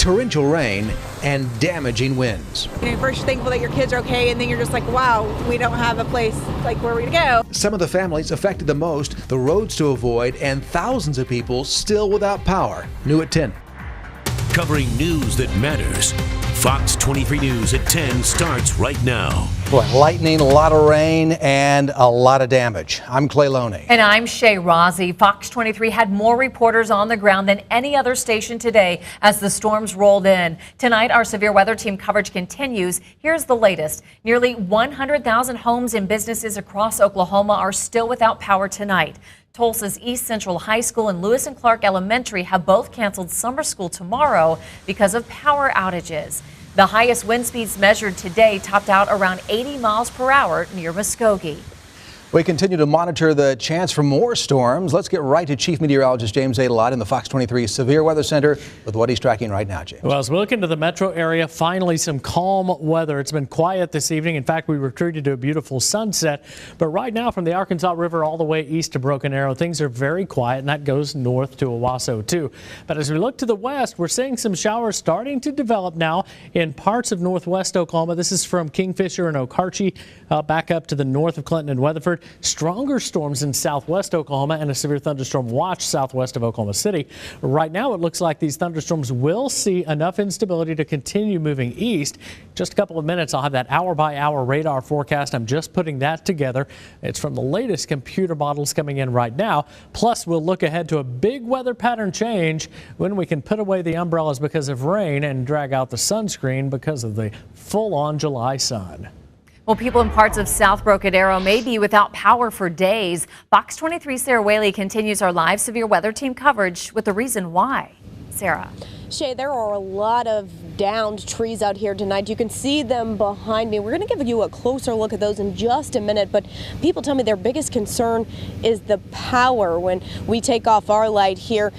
torrential rain, and damaging winds. First you're thankful that your kids are okay, and then you're just like, wow, we don't have a place like where we go. Some of the families affected the most, the roads to avoid, and thousands of people still without power. New at 10. Covering news that matters. Fox 23 News at 10 starts right now. Boy, lightning, a lot of rain, and a lot of damage. I'm Clay Loney. And I'm Shay Rozzi. Fox 23 had more reporters on the ground than any other station today as the storms rolled in. Tonight, our severe weather team coverage continues. Here's the latest. Nearly 100,000 homes and businesses across Oklahoma are still without power tonight. Tulsa's East Central High School and Lewis and Clark Elementary have both canceled summer school tomorrow because of power outages. The highest wind speeds measured today topped out around 80 miles per hour near Muskogee. We continue to monitor the chance for more storms. Let's get right to Chief Meteorologist James Adelot in the Fox 23 Severe Weather Center with what he's tracking right now, James. Well, as we look into the metro area, finally some calm weather. It's been quiet this evening. In fact, we were treated to a beautiful sunset. But right now, from the Arkansas River all the way east to Broken Arrow, things are very quiet, and that goes north to Owasso, too. But as we look to the west, we're seeing some showers starting to develop now in parts of northwest Oklahoma. This is from Kingfisher and Okarche back up to the north of Clinton and Weatherford. Stronger storms in southwest Oklahoma and a severe thunderstorm watch southwest of Oklahoma City. Right now, it looks like these thunderstorms will see enough instability to continue moving east. Just a couple of minutes, I'll have that hour-by-hour radar forecast. I'm just putting that together. It's from the latest computer models coming in right now. Plus, we'll look ahead to a big weather pattern change when we can put away the umbrellas because of rain and drag out the sunscreen because of the full-on July sun. Well, people in parts of South Broken Arrow may be without power for days. Fox 23's Sarah Whaley continues our live severe weather team coverage with the reason why. Sarah. Shay, there are a lot of downed trees out here tonight. You can see them behind me. We're going to give you a closer look at those in just a minute, but people tell me their biggest concern is the power. When we take off our light here,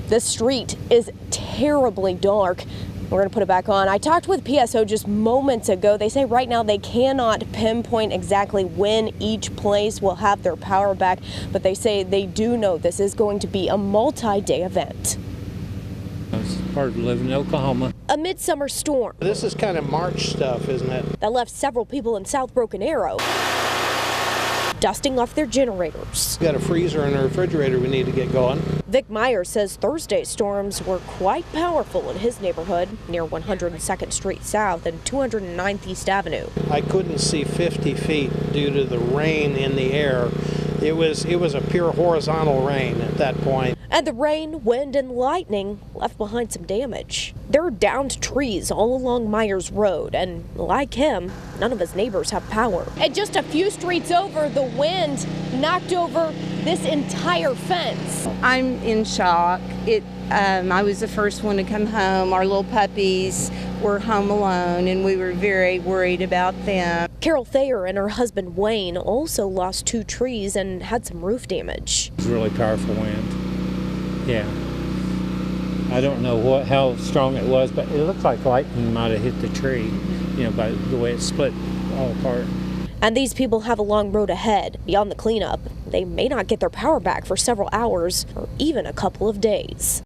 the street is terribly dark. We're going to put it back on. I talked with PSO just moments ago. They say right now they cannot pinpoint exactly when each place will have their power back, but they say they do know this is going to be a multi-day event. It's part of living in Oklahoma. A midsummer storm. This is kind of March stuff, isn't it? That left several people in South Broken Arrow dusting off their generators. We got a freezer and a refrigerator we need to get going. Vic Myers says Thursday's storms were quite powerful in his neighborhood near 102nd Street South and 209th East Avenue. I couldn't see 50 feet due to the rain in the air. It was a pure horizontal rain at that point. And the rain, wind, and lightning left behind some damage. There are downed trees all along Myers Road, and like him, none of his neighbors have power. And just a few streets over, the wind knocked over this entire fence. I'm in shock. I was the first one to come home. Our little puppies were home alone, and we were very worried about them. Carol Thayer and her husband Wayne also lost 2 trees and had some roof damage. It was really powerful wind. Yeah. I don't know how strong it was, but it looked like lightning might have hit the tree, by the way it split all apart. And these people have a long road ahead. Beyond the cleanup, they may not get their power back for several hours or even a couple of days.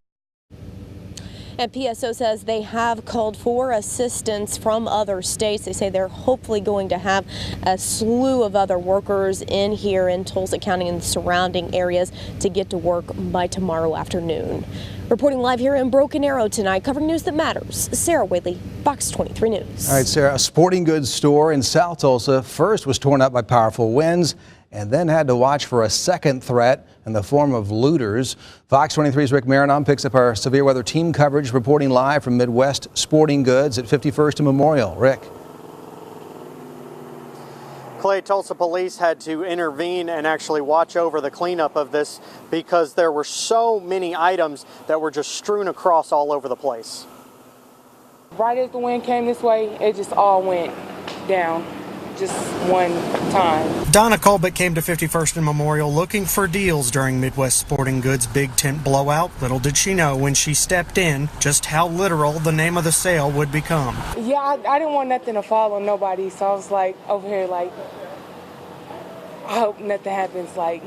And PSO says they have called for assistance from other states. They say they're hopefully going to have a slew of other workers in here in Tulsa County and the surrounding areas to get to work by tomorrow afternoon. Reporting live here in Broken Arrow tonight, covering news that matters, Sarah Whaley, Fox 23 News. All right, Sarah, a sporting goods store in South Tulsa first was torn up by powerful winds and then had to watch for a second threat in the form of looters. Fox 23's Rick Marinon picks up our severe weather team coverage, reporting live from Midwest Sporting Goods at 51st and Memorial. Rick. Clay, Tulsa police had to intervene and actually watch over the cleanup of this because there were so many items that were just strewn across all over the place. Right as the wind came this way, it just all went down. Just one time. Donna Colbert came to 51st and Memorial looking for deals during Midwest Sporting Goods' big tent blowout. Little did she know when she stepped in just how literal the name of the sale would become. Yeah, I didn't want nothing to fall on nobody, so I was like over here like, I hope nothing happens. Like,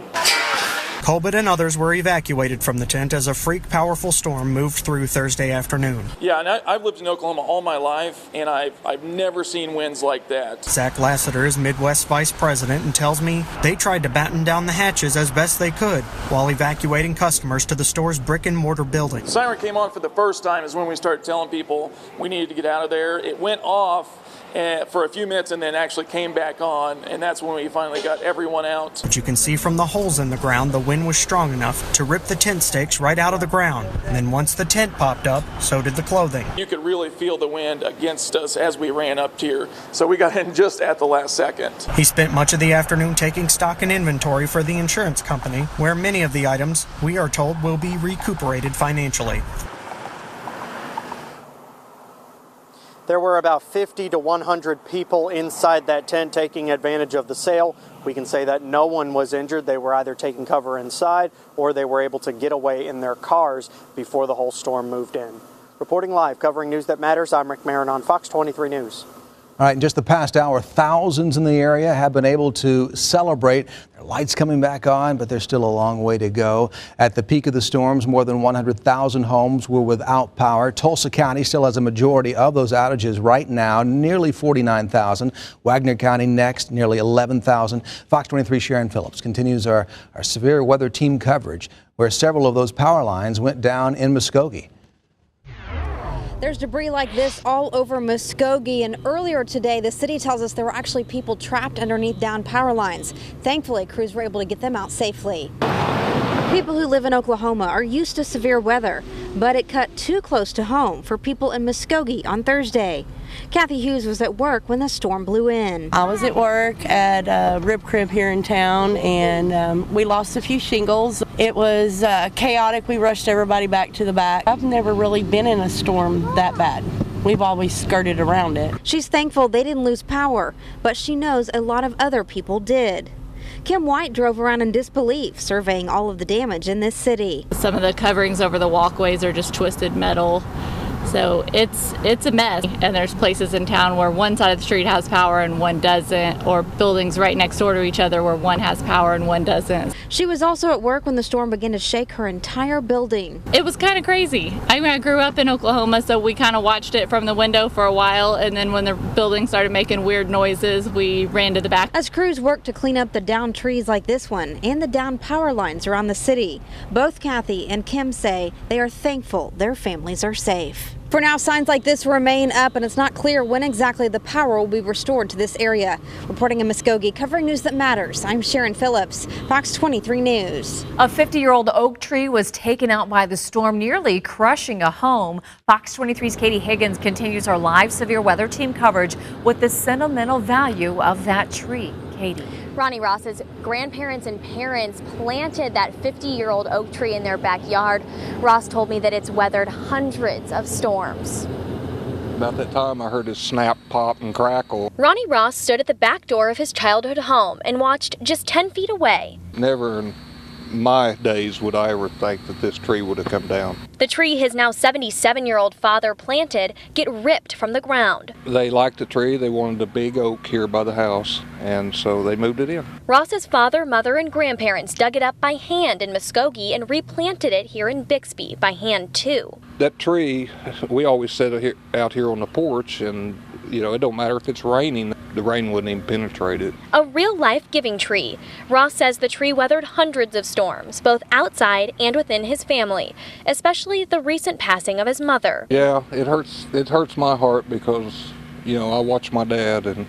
Colbert and others were evacuated from the tent as a freak powerful storm moved through Thursday afternoon. Yeah, and I've lived in Oklahoma all my life, and I've never seen winds like that. Zach Lassiter is Midwest Vice President and tells me they tried to batten down the hatches as best they could while evacuating customers to the store's brick and mortar building. Siren came on for the first time is when we started telling people we needed to get out of there. It went off for a few minutes and then actually came back on, and that's when we finally got everyone out. But you can see from the holes in the ground the wind was strong enough to rip the tent stakes right out of the ground. And then once the tent popped up, so did the clothing. You could really feel the wind against us as we ran up here, so we got in just at the last second. He spent much of the afternoon taking stock and inventory for the insurance company, where many of the items, we are told, will be recuperated financially. There were about 50 to 100 people inside that tent taking advantage of the sale. We can say that no one was injured. They were either taking cover inside or they were able to get away in their cars before the whole storm moved in. Reporting live, covering news that matters, I'm Rick Marin on Fox 23 News. All right, in just the past hour, thousands in the area have been able to celebrate. Their lights coming back on, but there's still a long way to go. At the peak of the storms, more than 100,000 homes were without power. Tulsa County still has a majority of those outages right now, nearly 49,000. Wagner County next, nearly 11,000. Fox 23 Sharon Phillips continues our severe weather team coverage, where several of those power lines went down in Muskogee. There's debris like this all over Muskogee, and earlier today the city tells us there were actually people trapped underneath down power lines. Thankfully, crews were able to get them out safely. People who live in Oklahoma are used to severe weather, but it cut too close to home for people in Muskogee on Thursday. Kathy Hughes was at work when the storm blew in. I was at work at a rib crib here in town, and we lost a few shingles. It was chaotic. We rushed everybody back to the back. I've never really been in a storm that bad. We've always skirted around it. She's thankful they didn't lose power, but she knows a lot of other people did. Kim White drove around in disbelief, surveying all of the damage in this city. Some of the coverings over the walkways are just twisted metal. So it's a mess, and there's places in town where one side of the street has power and one doesn't, or buildings right next door to each other where one has power and one doesn't. She was also at work when the storm began to shake her entire building. It was kind of crazy. I grew up in Oklahoma, so we kind of watched it from the window for a while, and then when the building started making weird noises, we ran to the back. As crews worked to clean up the downed trees like this one and the downed power lines around the city, both Kathy and Kim say they are thankful their families are safe. For now, signs like this remain up, and it's not clear when exactly the power will be restored to this area. Reporting in Muskogee, covering news that matters, I'm Sharon Phillips, Fox 23 News. A 50-year-old oak tree was taken out by the storm, nearly crushing a home. Fox 23's Katie Higgins continues our live severe weather team coverage with the sentimental value of that tree. Katie. Ronnie Ross's grandparents and parents planted that 50-year-old oak tree in their backyard. Ross told me that it's weathered hundreds of storms. About that time I heard it snap, pop, and crackle. Ronnie Ross stood at the back door of his childhood home and watched just 10 feet away. Never in my days would I ever think that this tree would have come down. The tree his now 77-year-old father planted get ripped from the ground. They liked the tree. They wanted a big oak here by the house, and so they moved it in. Ross's father, mother, and grandparents dug it up by hand in Muskogee and replanted it here in Bixby by hand too. That tree, we always set it out here on the porch, and it don't matter if it's raining, the rain wouldn't even penetrate it. A real life-giving tree. Ross says the tree weathered hundreds of storms, both outside and within his family, especially the recent passing of his mother. Yeah, it hurts my heart because, I watch my dad and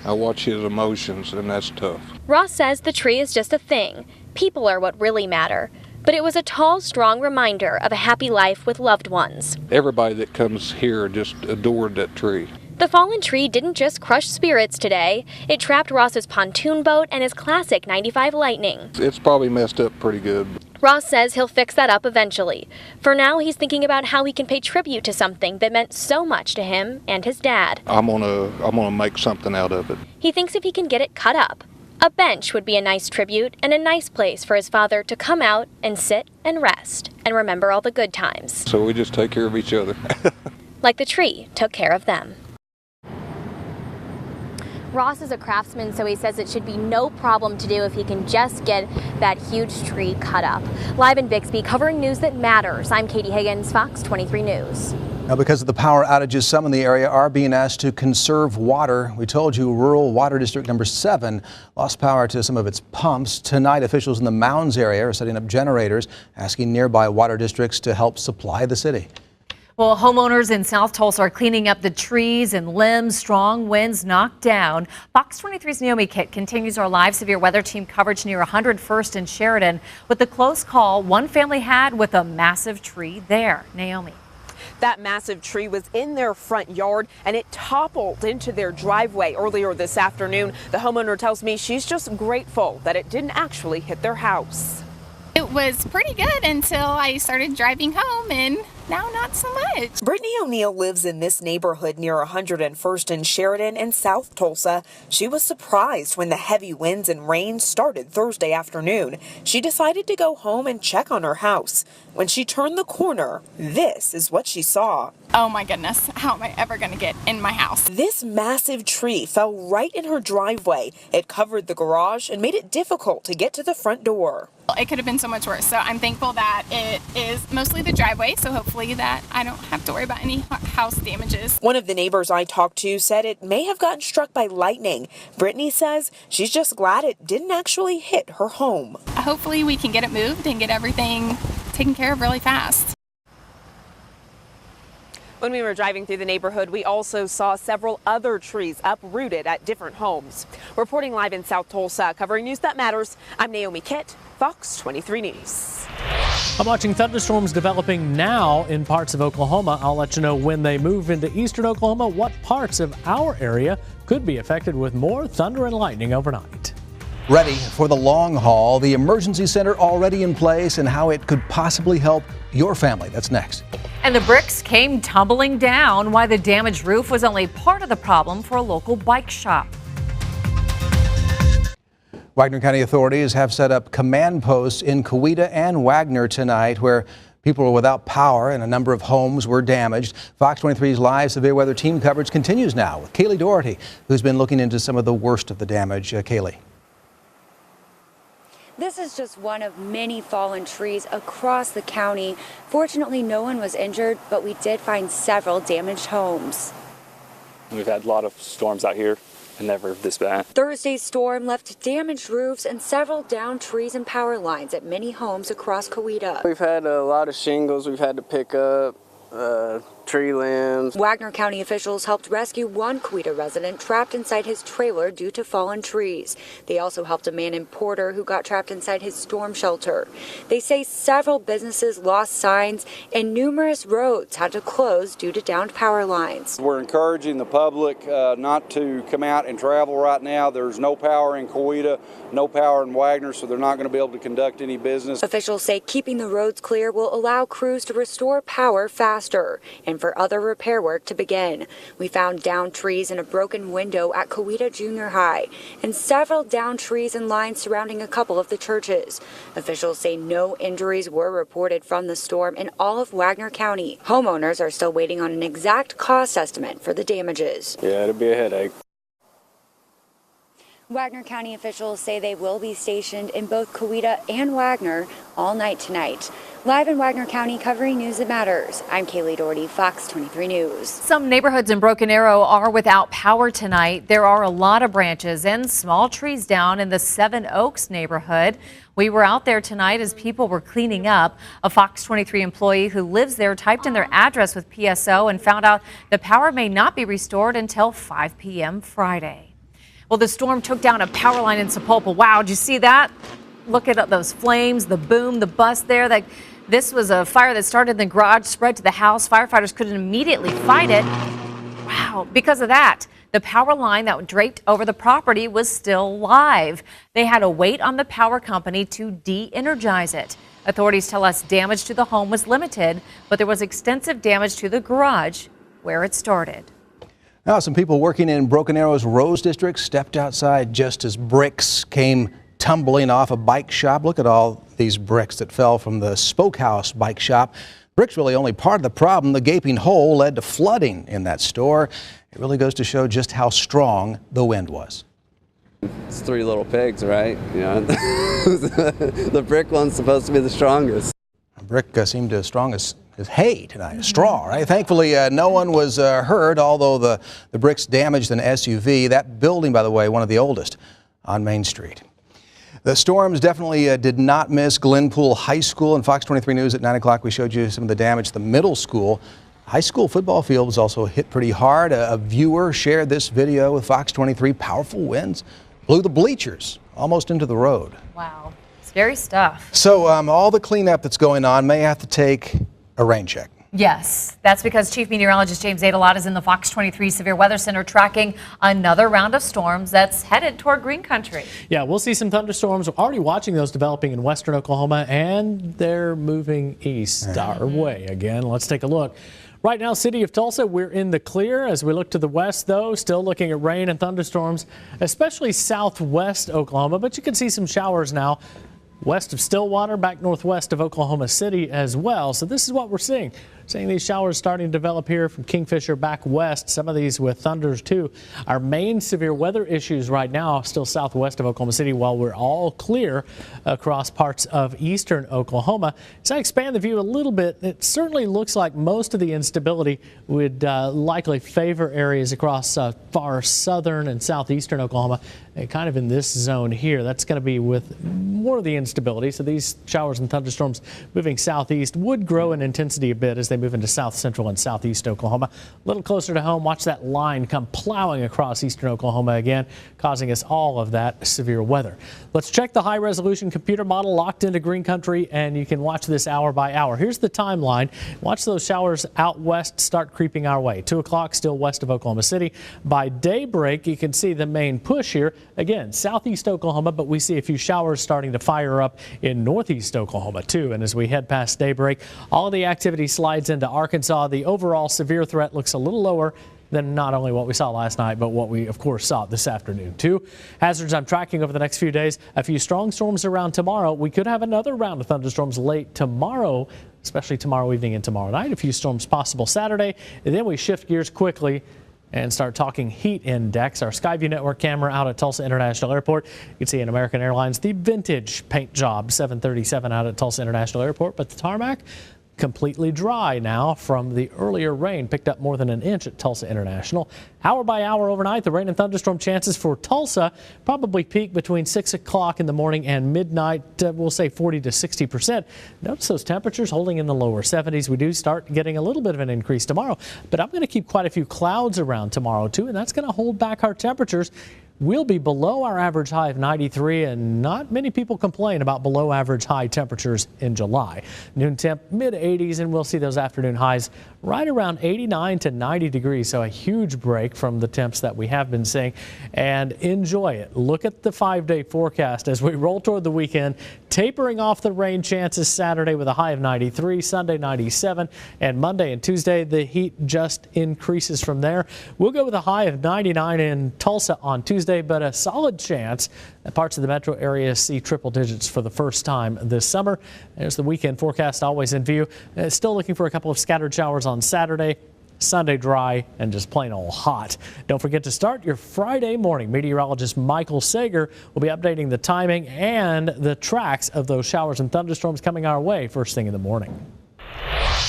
I watch his emotions, and that's tough. Ross says the tree is just a thing. People are what really matter. But it was a tall, strong reminder of a happy life with loved ones. Everybody that comes here just adored that tree. The fallen tree didn't just crush spirits today. It trapped Ross's pontoon boat and his classic 95 Lightning. It's probably messed up pretty good. Ross says he'll fix that up eventually. For now, he's thinking about how he can pay tribute to something that meant so much to him and his dad. I'm gonna make something out of it. He thinks if he can get it cut up, a bench would be a nice tribute and a nice place for his father to come out and sit and rest and remember all the good times. So we just take care of each other. Like the tree took care of them. Ross is a craftsman, so he says it should be no problem to do if he can just get that huge tree cut up. Live in Bixby, covering news that matters, I'm Katie Higgins, Fox 23 News. Now, because of the power outages, some in the area are being asked to conserve water. We told you rural water district number 7 lost power to some of its pumps. Tonight, officials in the Mounds area are setting up generators, asking nearby water districts to help supply the city. Well, homeowners in South Tulsa are cleaning up the trees and limbs strong winds knocked down. Fox 23's Naomi Kitt continues our live severe weather team coverage near 101st and Sheridan with the close call one family had with a massive tree there. Naomi. That massive tree was in their front yard and it toppled into their driveway earlier this afternoon. The homeowner tells me she's just grateful that it didn't actually hit their house. It was pretty good until I started driving home, and now not so much. Brittany O'Neill lives in this neighborhood near 101st and Sheridan in South Tulsa. She was surprised when the heavy winds and rain started Thursday afternoon. She decided to go home and check on her house. When she turned the corner, this is what she saw. Oh my goodness, how am I ever going to get in my house? This massive tree fell right in her driveway. It covered the garage and made it difficult to get to the front door. It could have been so much worse, so I'm thankful that it is mostly the driveway, so hopefully that I don't have to worry about any house damages. One of the neighbors I talked to said it may have gotten struck by lightning. Brittany says she's just glad it didn't actually hit her home. Hopefully we can get it moved and get everything taken care of really fast. When we were driving through the neighborhood, we also saw several other trees uprooted at different homes. Reporting live in South Tulsa, covering news that matters, I'm Naomi Kitt, Fox 23 News. I'm watching thunderstorms developing now in parts of Oklahoma. I'll let you know when they move into eastern Oklahoma, what parts of our area could be affected with more thunder and lightning overnight. Ready for the long haul, the emergency center already in place and how it could possibly help your family. That's next. And the bricks came tumbling down. Why the damaged roof was only part of the problem for a local bike shop. Wagner County authorities have set up command posts in Coweta and Wagner tonight where people were without power and a number of homes were damaged. Fox 23's live severe weather team coverage continues now with Kaylee Doherty, who's been looking into some of the worst of the damage. Kaylee. This is just one of many fallen trees across the county. Fortunately, no one was injured, but we did find several damaged homes. We've had a lot of storms out here and never this bad. Thursday's storm left damaged roofs and several downed trees and power lines at many homes across Coweta. We've had a lot of shingles we've had to pick up. Tree limbs. Wagner County officials helped rescue one Coweta resident trapped inside his trailer due to fallen trees. They also helped a man in Porter who got trapped inside his storm shelter. They say several businesses lost signs and numerous roads had to close due to downed power lines. We're encouraging the public not to come out and travel right now. There's no power in Coweta, no power in Wagner, so they're not going to be able to conduct any business. Officials say keeping the roads clear will allow crews to restore power faster and for other repair work to begin. We found downed trees and a broken window at Coweta Junior High and several downed trees and lines surrounding a couple of the churches. Officials say no injuries were reported from the storm in all of Wagner County. Homeowners are still waiting on an exact cost estimate for the damages. Yeah, it'll be a headache. Wagner County officials say they will be stationed in both Coweta and Wagner all night tonight. Live in Wagner County covering news that matters, I'm Kaylee Doherty, Fox 23 News. Some neighborhoods in Broken Arrow are without power tonight. There are a lot of branches and small trees down in the Seven Oaks neighborhood. We were out there tonight as people were cleaning up. A Fox 23 employee who lives there typed in their address with PSO and found out the power may not be restored until 5 p.m. Friday. Well, the storm took down a power line in Sapulpa. Wow, did you see that? Look at those flames, the boom, the bust there. This was a fire that started in the garage, spread to the house. Firefighters couldn't immediately fight it. Wow, because of that, the power line that draped over the property was still live. They had to wait on the power company to de-energize it. Authorities tell us damage to the home was limited, but there was extensive damage to the garage where it started. Now, some people working in Broken Arrow's Rose District stepped outside just as bricks came tumbling off a bike shop. Look at all these bricks that fell from the Spoke House bike shop. Brick's really only part of the problem. The gaping hole led to flooding in that store. It really goes to show just how strong the wind was. It's three little pigs, right? You know, the brick one's supposed to be the strongest. Brick seemed as strong as hay tonight, straw, right? Thankfully, no one was hurt, although the bricks damaged an SUV. That building, by the way, one of the oldest on Main Street. The storms definitely did not miss Glenpool High School. In Fox 23 News at 9 o'clock, we showed you some of the damage to the middle school. High school football field was also hit pretty hard. A viewer shared this video with Fox 23. Powerful winds blew the bleachers almost into the road. Wow, scary stuff. So all the cleanup that's going on may have to take a rain check. Yes, that's because Chief Meteorologist James Adelot is in the Fox 23 Severe Weather Center tracking another round of storms that's headed toward green country. Yeah, we'll see some thunderstorms. We're already watching those developing in western Oklahoma, and they're moving east our way again. Let's take a look. Right now, city of Tulsa, we're in the clear. As we look to the west, though, still looking at rain and thunderstorms, especially southwest Oklahoma, but you can see some showers now. West of Stillwater, back northwest of Oklahoma City as well. So this is what we're seeing. Seeing these showers starting to develop here from Kingfisher back west, some of these with thunders too. Our main severe weather issues right now still southwest of Oklahoma City, while we're all clear across parts of eastern Oklahoma. As I expand the view a little bit, it certainly looks like most of the instability would likely favor areas across far southern and southeastern Oklahoma, kind of in this zone here. That's going to be with more of the instability. So these showers and thunderstorms moving southeast would grow in intensity a bit as they move into south central and southeast Oklahoma. A little closer to home, watch that line come plowing across eastern Oklahoma again, causing us all of that severe weather. Let's check the high resolution computer model locked into green country, and you can watch this hour by hour. Here's the timeline. Watch those showers out west start creeping our way. 2 o'clock still west of Oklahoma City. By daybreak, you can see the main push here. Again, southeast Oklahoma, but we see a few showers starting to fire up in northeast Oklahoma too. And as we head past daybreak, all of the activity slides into Arkansas. The overall severe threat looks a little lower than not only what we saw last night, but what we, of course, saw this afternoon, too. Hazards I'm tracking over the next few days. A few strong storms around tomorrow. We could have another round of thunderstorms late tomorrow, especially tomorrow evening and tomorrow night. A few storms possible Saturday. And then we shift gears quickly and start talking heat index. Our Skyview Network camera out at Tulsa International Airport. You can see in American Airlines the vintage paint job 737 out at Tulsa International Airport, but the tarmac completely dry now from the earlier rain. Picked up more than an inch at Tulsa International. Hour by hour overnight, the rain and thunderstorm chances for Tulsa probably peak between 6 o'clock in the morning and midnight. We'll say 40 to 60%. Notice those temperatures holding in the lower 70s. We do start getting a little bit of an increase tomorrow, but I'm going to keep quite a few clouds around tomorrow too, and that's going to hold back our temperatures. We'll be below our average high of 93, and not many people complain about below average high temperatures in July. Noon temp mid 80s, and we'll see those afternoon highs right around 89 to 90 degrees. So a huge break from the temps that we have been seeing, and enjoy it. Look at the 5-day forecast as we roll toward the weekend, tapering off the rain chances Saturday with a high of 93, Sunday 97, and Monday and Tuesday the heat just increases from there. We'll go with a high of 99 in Tulsa on Tuesday, but a solid chance that parts of the metro area see triple digits for the first time this summer. There's the weekend forecast always in view. Still looking for a couple of scattered showers on Saturday. Sunday dry and just plain old hot. Don't forget to start your Friday morning. Meteorologist Michael Sager will be updating the timing and the tracks of those showers and thunderstorms coming our way first thing in the morning.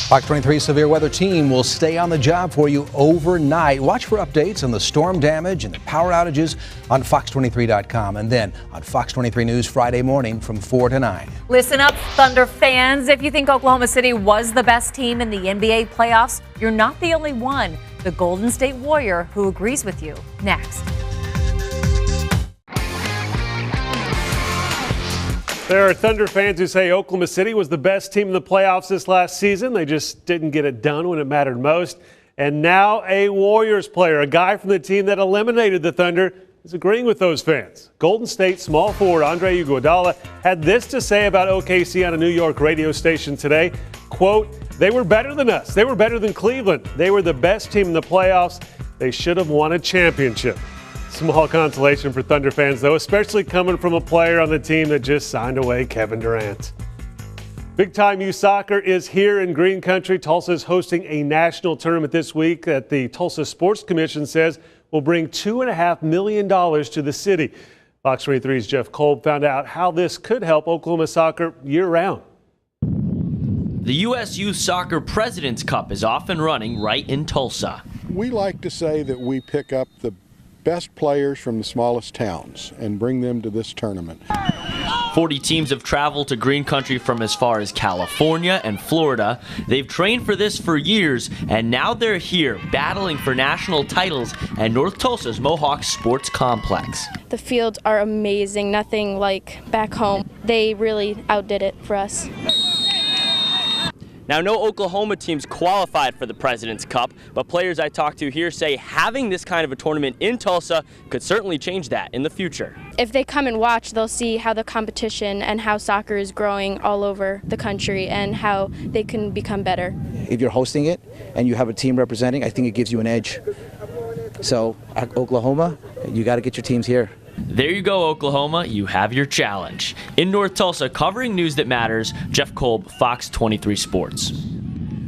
Fox 23 Severe Weather Team will stay on the job for you overnight. Watch for updates on the storm damage and the power outages on fox23.com, and then on Fox 23 News Friday morning from 4 to 9. Listen up, Thunder fans. If you think Oklahoma City was the best team in the NBA playoffs, you're not the only one. The Golden State Warrior who agrees with you. Next. There are Thunder fans who say Oklahoma City was the best team in the playoffs this last season. They just didn't get it done when it mattered most. And now a Warriors player, a guy from the team that eliminated the Thunder, is agreeing with those fans. Golden State small forward Andre Iguodala had this to say about OKC on a New York radio station today. Quote, "They were better than us. They were better than Cleveland. They were the best team in the playoffs. They should have won a championship." Small consolation for Thunder fans, though, especially coming from a player on the team that just signed away Kevin Durant. Big Time U Soccer is here in Green Country. Tulsa is hosting a national tournament this week that the Tulsa Sports Commission says will bring $2.5 million to the city. Fox 23's Jeff Kolb found out how this could help Oklahoma soccer year-round. The U.S. Youth Soccer President's Cup is off and running right in Tulsa. We like to say that we pick up the best players from the smallest towns and bring them to this tournament. 40 teams have traveled to Green Country from as far as California and Florida. They've trained for this for years, and now they're here battling for national titles at North Tulsa's Mohawk Sports Complex. The fields are amazing, nothing like back home. They really outdid it for us. Now, no Oklahoma teams qualified for the President's Cup, but players I talked to here say having this kind of a tournament in Tulsa could certainly change that in the future. If they come and watch, they'll see how the competition and how soccer is growing all over the country and how they can become better. If you're hosting it and you have a team representing, I think it gives you an edge. So, Oklahoma, you got to get your teams here. There you go, Oklahoma. You have your challenge. In North Tulsa, covering news that matters, Jeff Kolb, Fox 23 Sports.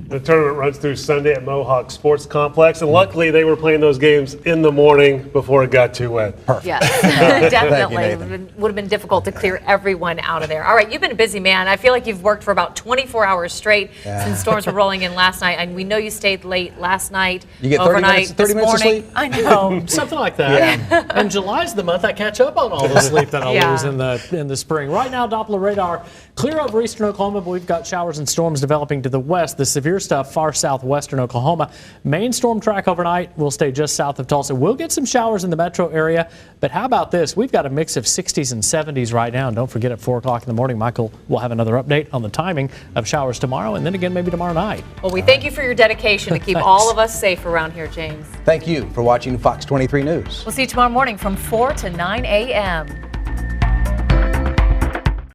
The tournament runs through Sunday at Mohawk Sports Complex, and luckily they were playing those games in the morning before it got too wet. Perfect. Yes, definitely. It would have been difficult to clear everyone out of there. All right, you've been a busy man. I feel like you've worked for about 24 hours straight since storms were rolling in last night, and we know you stayed late last night, you get 30 overnight, minutes of sleep? I know. Something like that. Yeah. And July's the month I catch up on all the sleep that I'll lose in the spring. Right now, Doppler radar clear over eastern Oklahoma, but we've got showers and storms developing to the west. The severe stuff far southwestern Oklahoma. Main storm track overnight will stay just south of Tulsa. We'll get some showers in the metro area, but how about this? We've got a mix of 60s and 70s right now. And don't forget at 4 o'clock in the morning, Michael will have another update on the timing of showers tomorrow and then again maybe tomorrow night. Well, we thank you for your dedication to keep all of us safe around here, James. Thank you for watching Fox 23 News. We'll see you tomorrow morning from 4 to 9 a.m.